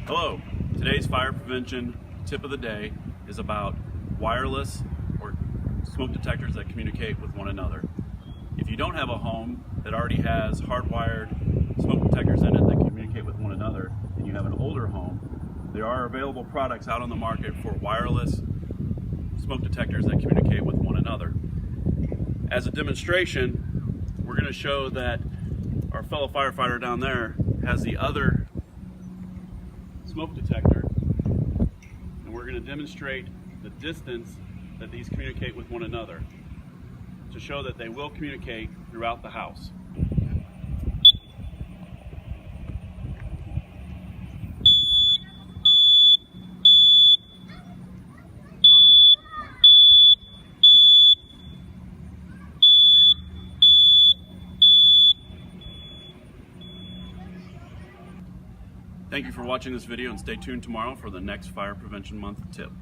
Hello, today's fire prevention tip of the day is about wireless or smoke detectors that communicate with one another. If you don't have a home that already has hardwired smoke detectors in it that communicate with one another, and you have an older home, there are available products out on the market for wireless smoke detectors that communicate with one another. As a demonstration, we're going to show that our fellow firefighter down there has the other smoke detector, and we're going to demonstrate the distance that these communicate with one another to show that they will communicate throughout the house. Thank you for watching this video, and stay tuned tomorrow for the next Fire Prevention Month tip.